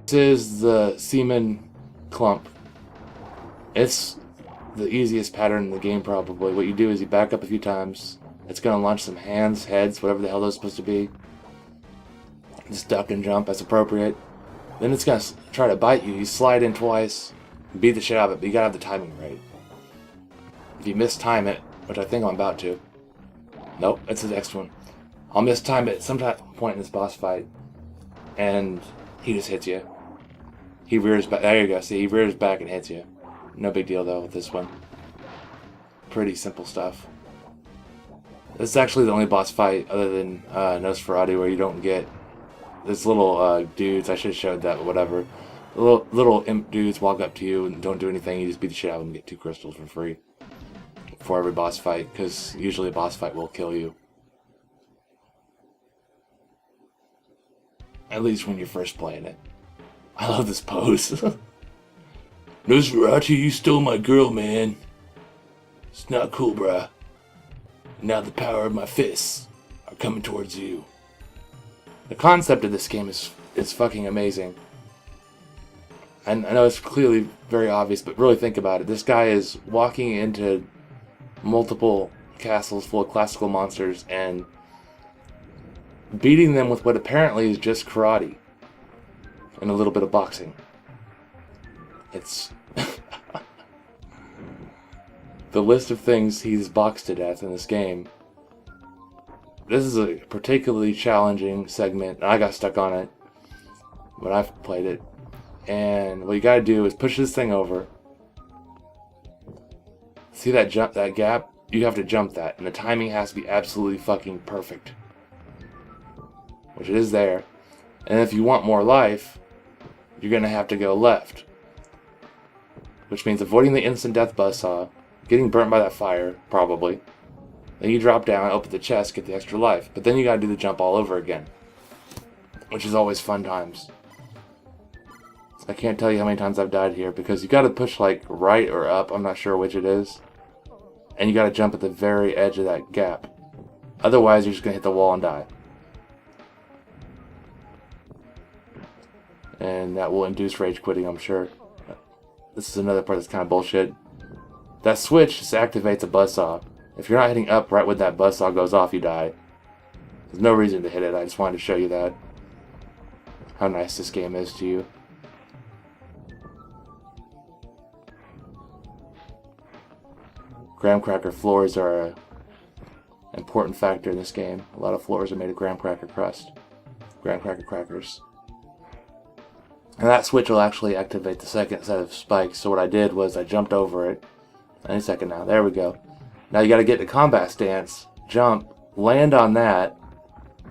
This is the semen clump. It's the easiest pattern in the game probably. What you do is you back up a few times. It's going to launch some hands, heads, whatever the hell those are supposed to be. Just duck and jump as appropriate. Then it's going to try to bite you. You slide in twice, beat the shit out of it, but you got to have the timing right. If you mistime it, which I think I'm about to. Nope, it's the next one. I'll mistime it at some point in this boss fight, and he just hits you. He rears back. There you go. See, he rears back and hits you. No big deal though with this one. Pretty simple stuff. This is actually the only boss fight other than Nosferatu where you don't get this little dudes. I should have showed that, but whatever. The little imp dudes walk up to you and don't do anything. You just beat the shit out of them and get 2 crystals for free for every boss fight, because usually a boss fight will kill you. At least when you're first playing it. I love this pose. Nosferatu, you stole my girl, man. It's not cool, bruh. Now the power of my fists are coming towards you. The concept of this game is fucking amazing. And I know it's clearly very obvious, but really think about it. This guy is walking into multiple castles full of classical monsters and beating them with what apparently is just karate and a little bit of boxing. It's the list of things he's boxed to death in this game. This is a particularly challenging segment. I got stuck on it when I played it. And what you gotta do is push this thing over. See that jump, that gap? You have to jump that, and the timing has to be absolutely fucking perfect. Which it is there. And if you want more life, you're gonna have to go left. Which means avoiding the instant death buzzsaw, getting burnt by that fire, probably. Then you drop down, open the chest, get the extra life. But then you gotta do the jump all over again. Which is always fun times. I can't tell you how many times I've died here, because you gotta push like right or up, I'm not sure which it is. And you gotta jump at the very edge of that gap. Otherwise you're just gonna hit the wall and die. And that will induce rage quitting, I'm sure. This is another part that's kind of bullshit. That switch just activates a buzzsaw. If you're not hitting up right when that buzzsaw goes off, you die. There's no reason to hit it, I just wanted to show you that. How nice this game is to you. Graham cracker floors are an important factor in this game. A lot of floors are made of graham cracker crust. Graham cracker crackers. And that switch will actually activate the second set of spikes. So what I did was I jumped over it. Any second now. There we go. Now you gotta get to combat stance, jump, land on that,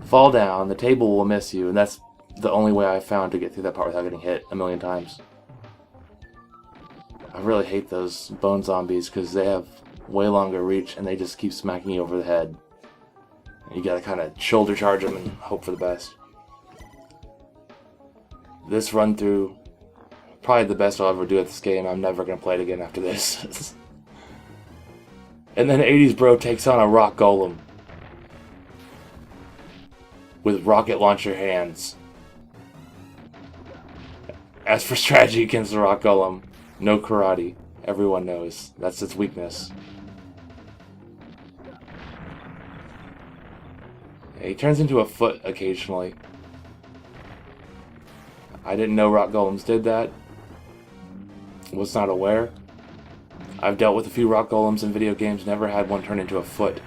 fall down, the table will miss you, and that's the only way I've found to get through that part without getting hit a million times. I really hate those bone zombies because they have way longer reach and they just keep smacking you over the head. And you gotta kind of shoulder charge them and hope for the best. This run through, probably the best I'll ever do at this game. I'm never gonna play it again after this. And then 80s Bro takes on a rock golem with rocket launcher hands. As for strategy against the rock golem, no karate. Everyone knows that's its weakness. Yeah, he turns into a foot occasionally. I didn't know rock golems did that. Was not aware. I've dealt with a few rock golems in video games, never had one turn into a foot.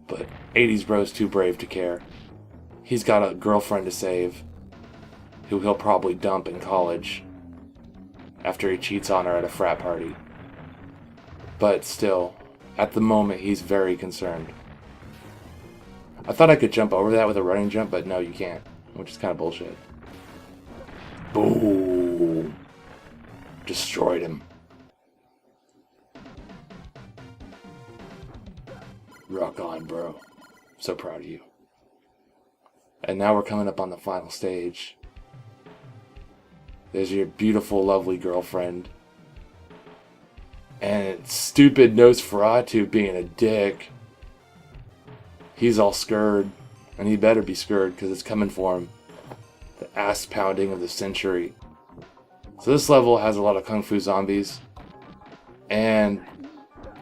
But 80s Bro's too brave to care. He's got a girlfriend to save, who he'll probably dump in college after he cheats on her at a frat party. But still, at the moment he's very concerned. I thought I could jump over that with a running jump, but no, you can't, which is kind of bullshit. Boom! Destroyed him. Rock on, bro. So proud of you. And now we're coming up on the final stage. There's your beautiful, lovely girlfriend. And it's stupid Nosferatu being a dick. He's all scared. And he better be scared because it's coming for him. The ass pounding of the century. So this level has a lot of Kung Fu zombies. And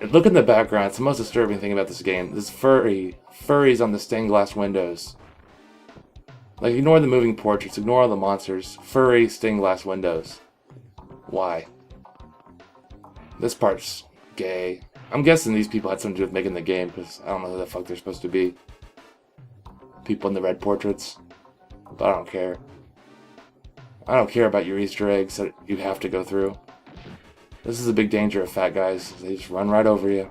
look in the background. It's the most disturbing thing about this game. This furries on the stained glass windows. Like, ignore the moving portraits. Ignore all the monsters. Furry stained glass windows. Why? This part's gay. I'm guessing these people had something to do with making the game, because I don't know who the fuck they're supposed to be. People in the red portraits. But I don't care. I don't care about your Easter eggs that you have to go through. This is a big danger of fat guys. They just run right over you.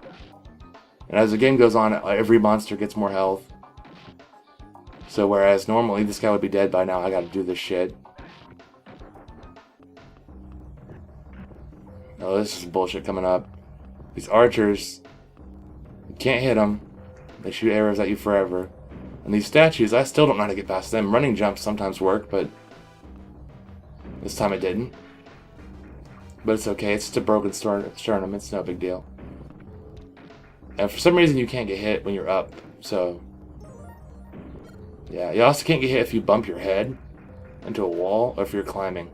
And as the game goes on, every monster gets more health. So whereas normally this guy would be dead by now, I gotta do this shit. Oh, this is bullshit coming up. These archers, you can't hit them. They shoot arrows at you forever. And these statues, I still don't know how to get past them. Running jumps sometimes work, but this time it didn't. But it's okay, it's just a broken sternum, it's no big deal. And for some reason you can't get hit when you're up, so... yeah, you also can't get hit if you bump your head into a wall, or if you're climbing.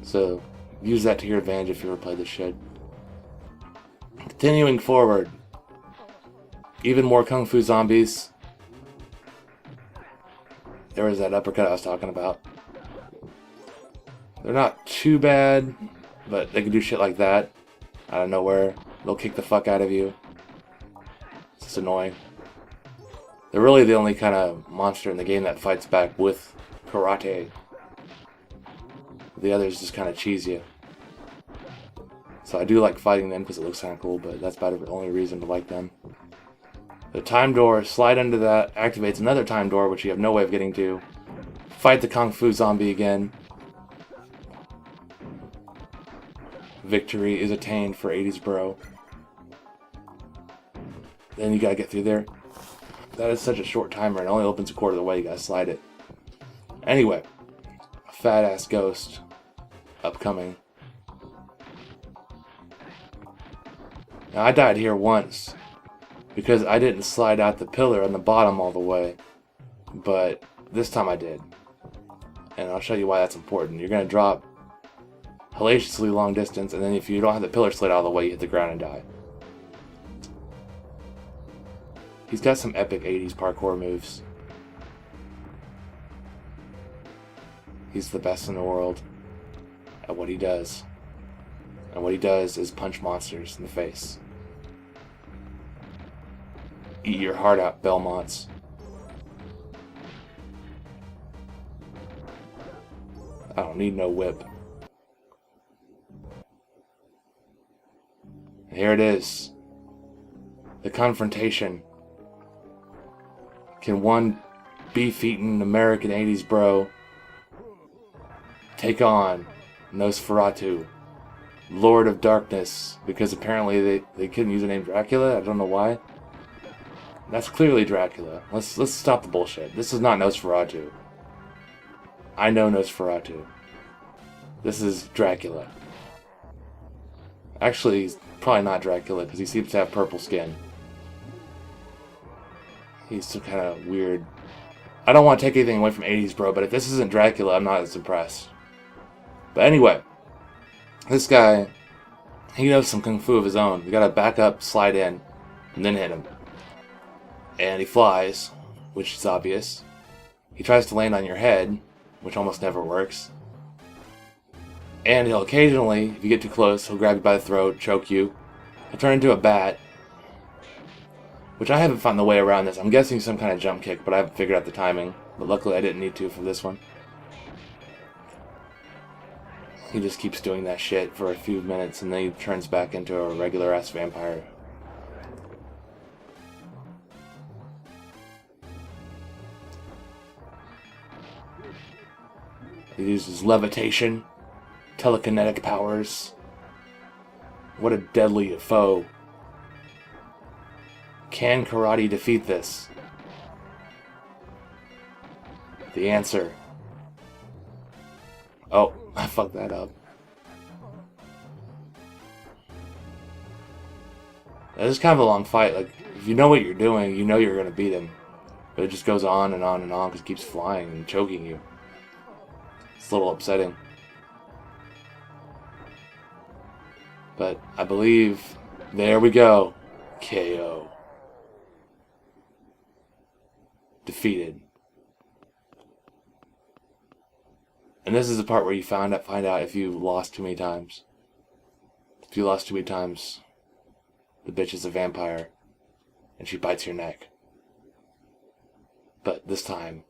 So, use that to your advantage if you ever play this shit. Continuing forward. Even more Kung Fu zombies. There was that uppercut I was talking about. They're not too bad, but they can do shit like that out of nowhere. They'll kick the fuck out of you. It's just annoying. They're really the only kind of monster in the game that fights back with karate. The others just kind of cheese you. So I do like fighting them because it looks kind of cool, but that's about the only reason to like them. The time door, slide into that, activates another time door, which you have no way of getting to. Fight the Kung Fu zombie again. Victory is attained for 80s bro. Then you gotta get through there. That is such a short timer. It only opens a quarter of the way. You gotta slide it. Anyway, a fat ass ghost upcoming. Now I died here once because I didn't slide out the pillar on the bottom all the way, but this time I did, and I'll show you why that's important. You're gonna drop hellaciously long distance, and then if you don't have the pillar slid out of the way, you hit the ground and die. He's got some epic 80s parkour moves. He's the best in the world at what he does. And what he does is punch monsters in the face. Eat your heart out, Belmonts. I don't need no whip. And here it is. The confrontation. Can one beef-eating American 80s bro take on Nosferatu, Lord of Darkness? Because apparently they couldn't use the name Dracula. I don't know why. That's clearly Dracula. Let's stop the bullshit. This is not Nosferatu. I know Nosferatu. This is Dracula. Actually, he's probably not Dracula because he seems to have purple skin. He's some kind of weird... I don't want to take anything away from 80s bro, but if this isn't Dracula, I'm not as impressed. But anyway, this guy, he knows some kung fu of his own. You gotta back up, slide in, and then hit him. And he flies, which is obvious. He tries to land on your head, which almost never works. And he'll occasionally, if you get too close, he'll grab you by the throat, choke you. He'll turn into a bat, which I haven't found the way around this. I'm guessing some kind of jump kick, but I haven't figured out the timing. But luckily I didn't need to for this one. He just keeps doing that shit for a few minutes, and then he turns back into a regular-ass vampire. He uses levitation, telekinetic powers. What a deadly foe. Can karate defeat this? The answer. Oh, I fucked that up. This is kind of a long fight. Like, if you know what you're doing, you know you're gonna beat him. But it just goes on and on and on because it keeps flying and choking you. It's a little upsetting. But I believe, there we go. KO. Defeated. And this is the part where you find out if you lost too many times. If you lost too many times, the bitch is a vampire, and she bites your neck. But this time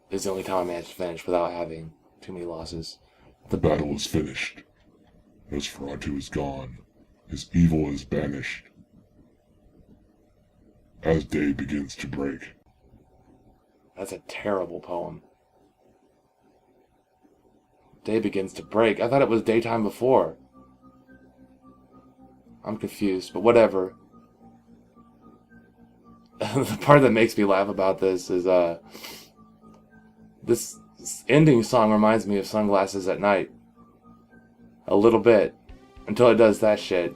is the only time I managed to finish without having too many losses. The battle is finished. Nosferatu is gone. His evil is banished. As day begins to break. That's a terrible poem. Day begins to break. I thought it was daytime before. I'm confused, but whatever. The part that makes me laugh about this is this ending song reminds me of Sunglasses at Night. A little bit. Until it does that shit.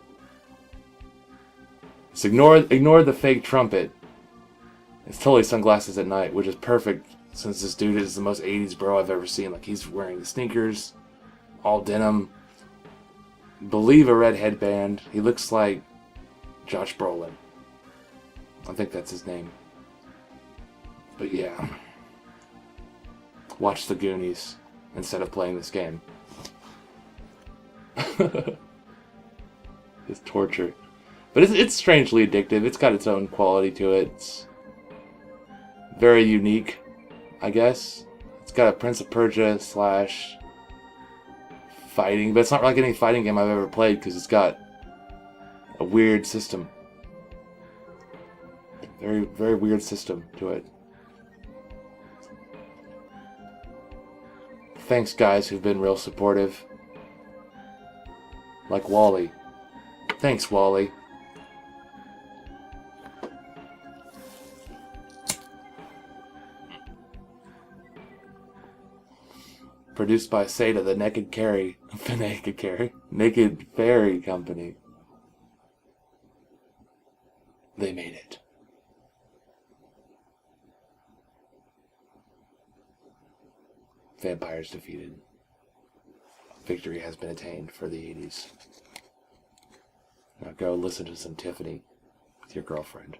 So ignore the fake trumpet. It's totally Sunglasses at Night, which is perfect since this dude is the most 80s bro I've ever seen. Like, he's wearing the sneakers, all denim, believe a red headband. He looks like Josh Brolin. I think that's his name. But yeah. Watch The Goonies instead of playing this game. It's torture. But it's strangely addictive. It's got its own quality to it. It's very unique, I guess. It's got a Prince of Persia / fighting, but it's not like any fighting game I've ever played because it's got a weird system. Very, very weird system to it. Thanks, guys who've been real supportive. Like Wally. Thanks, Wally. Produced by Seda, the Naked Fairy Company. They made it. Vampires defeated. Victory has been attained for the 80s. Now go listen to some Tiffany with your girlfriend.